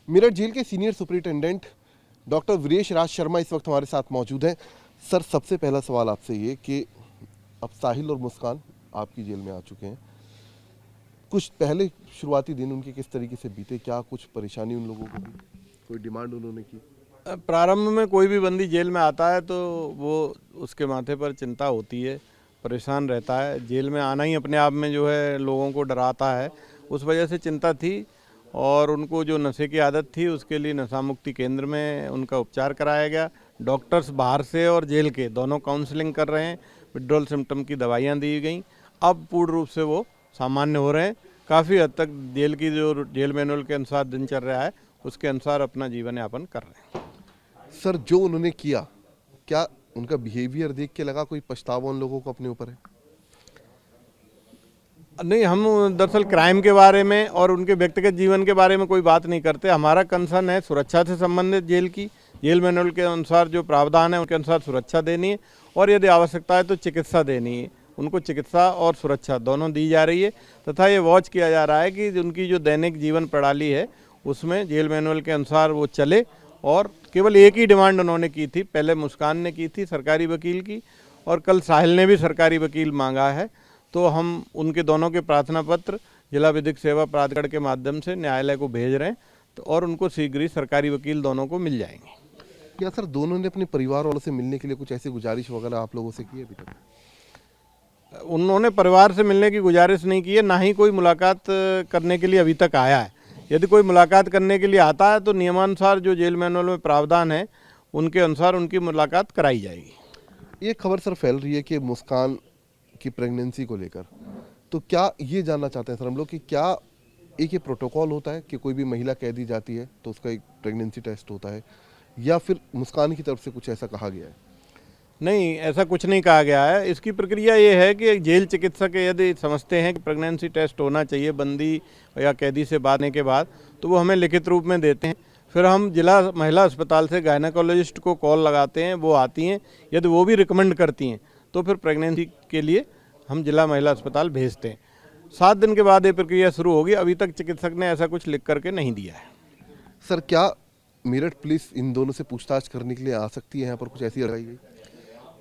Meerut jail के senior superintendent doctor Viresh Raj Sharma इस वक्त हमारे साथ मौजूद हैं। सर, सबसे पहला सवाल आपसे ये कि अब साहिल और मुस्कान आपकी जेल में आ चुके हैं। कुछ पहले शुरुआती दिन उनके किस तरीके से बीते, क्या कुछ परेशानी उन लोगों को हुई, कोई डिमांड उन्होंने की? प्रारंभ में कोई भी बंदी जेल में आता है तो वो उसके माथे पर चिंता होती है, परेशान रहता है। जेल में आना ही अपने आप में जो है लोगों को डराता है, उस वजह से चिंता थी। और उनको जो नशे की आदत थी उसके लिए नशा मुक्ति केंद्र में उनका उपचार कराया गया। डॉक्टर्स बाहर से और जेल के दोनों काउंसलिंग कर रहे हैं, विड्रॉल सिम्टम की दवाइयाँ दी गई। अब पूर्ण रूप से वो सामान्य हो रहे हैं। काफ़ी हद तक जेल की जो जेल मैनुअल के अनुसार दिनचर्या है उसके अनुसार अपना जीवन यापन कर रहे हैं। सर, जो उन्होंने किया, क्या उनका बिहेवियर देख के लगा कोई पछतावा उन लोगों को अपने ऊपर है? नहीं, हम दरअसल क्राइम के बारे में और उनके व्यक्तिगत जीवन के बारे में कोई बात नहीं करते। हमारा कंसर्न है सुरक्षा से संबंधित जेल की। जेल मैनुअल के अनुसार जो प्रावधान है उनके अनुसार सुरक्षा देनी है और यदि आवश्यकता है तो चिकित्सा देनी है। उनको चिकित्सा और सुरक्षा दोनों दी जा रही है तथा ये वॉच किया जा रहा है कि उनकी जो दैनिक जीवन प्रणाली है उसमें जेल मैनुअल के अनुसार वो चले। और केवल एक ही डिमांड उन्होंने की थी, पहले मुस्कान ने की थी सरकारी वकील की और कल साहिल ने भी सरकारी वकील मांगा है। तो हम उनके दोनों के प्रार्थना पत्र जिला विधिक सेवा प्राधिकरण के माध्यम से न्यायालय को भेज रहे हैं तो और उनको शीघ्र ही सरकारी वकील दोनों को मिल जाएंगे। क्या सर दोनों ने अपने परिवार वालों से मिलने के लिए कुछ ऐसी गुजारिश वगैरह आप लोगों से की है अभी तक? उन्होंने परिवार से मिलने की गुजारिश नहीं की है, ना ही कोई मुलाकात करने के लिए अभी तक आया है। यदि कोई मुलाकात करने के लिए आता है तो नियमानुसार जो जेल मैनुअल में प्रावधान है उनके अनुसार उनकी मुलाकात कराई जाएगी। ये खबर सर फैल रही है कि मुस्कान की प्रेगनेंसी को लेकर, तो क्या ये जानना चाहते हैं सर हम लोग कि क्या एक ये प्रोटोकॉल होता है कि कोई भी महिला कैदी जाती है तो उसका एक प्रेगनेंसी टेस्ट होता है, या फिर मुस्कान की तरफ से कुछ ऐसा कहा गया है? नहीं, ऐसा कुछ नहीं कहा गया है। इसकी प्रक्रिया ये है कि जेल चिकित्सक यदि समझते हैं कि प्रेगनेंसी टेस्ट होना चाहिए बंदी या कैदी से बांधने के बाद, तो वो हमें लिखित रूप में देते हैं। फिर हम जिला महिला अस्पताल से गायनेकोलॉजिस्ट को कॉल लगाते हैं, वो आती हैं। यदि वो भी रिकमेंड करती हैं तो फिर प्रेगनेंसी के लिए हम जिला महिला अस्पताल भेजते हैं। 7 दिन के बाद ये प्रक्रिया शुरू होगी। अभी तक चिकित्सक ने ऐसा कुछ लिख करके नहीं दिया है। सर, क्या मेरठ पुलिस इन दोनों से पूछताछ करने के लिए आ सकती है? यहाँ पर कुछ ऐसी लगाई गई?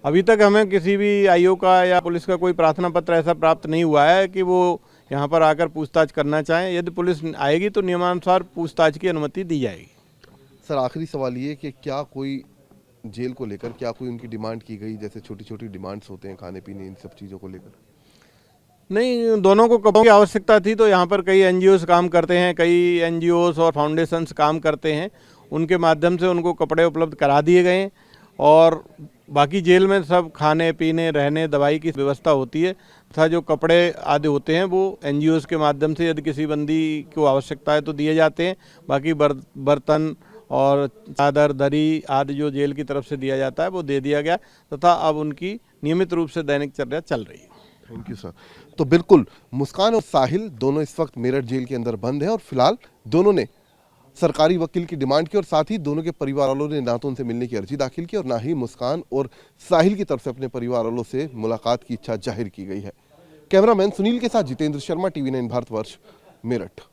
अभी तक हमें किसी भी आईओ का या पुलिस का कोई प्रार्थना पत्र ऐसा प्राप्त नहीं हुआ है कि वो यहाँ पर आकर पूछताछ करना चाहें। यदि पुलिस आएगी तो नियमानुसार पूछताछ की अनुमति दी जाएगी। सर, आखिरी सवाल ये कि क्या कोई जेल को लेकर क्या कोई उनकी डिमांड की गई, जैसे छोटी छोटी डिमांड्स होते हैं खाने पीने इन सब चीज़ों को लेकर? नहीं, दोनों को कपड़ों की आवश्यकता थी तो यहाँ पर कई एनजीओस काम करते हैं, कई एनजीओस और फाउंडेशंस काम करते हैं। उनके माध्यम से उनको कपड़े उपलब्ध करा दिए गए हैं और बाकी जेल में सब खाने पीने रहने दवाई की व्यवस्था होती है तथा जो कपड़े आदि होते हैं वो एनजीओस के माध्यम से यदि किसी बंदी को आवश्यकता है तो दिए जाते हैं। बाकी बर्तन और चादर दरी आदि जो जेल की तरफ से दिया जाता है वो दे दिया गया तथा अब उनकी नियमित रूप से दैनिक चर्या चल रही है। Thank you sir. तो बिल्कुल मुस्कान और साहिल दोनों इस वक्त मेरठ जेल के अंदर बंद हैं और फिलहाल दोनों ने सरकारी वकील की डिमांड की और साथ ही दोनों के परिवार वालों ने ना तो उनसे मिलने की अर्जी दाखिल की और ना ही मुस्कान और साहिल की तरफ से अपने परिवार वालों से मुलाकात की इच्छा जाहिर की गई है। कैमरामैन सुनील के साथ जितेंद्र शर्मा, TV9 भारतवर्ष, मेरठ।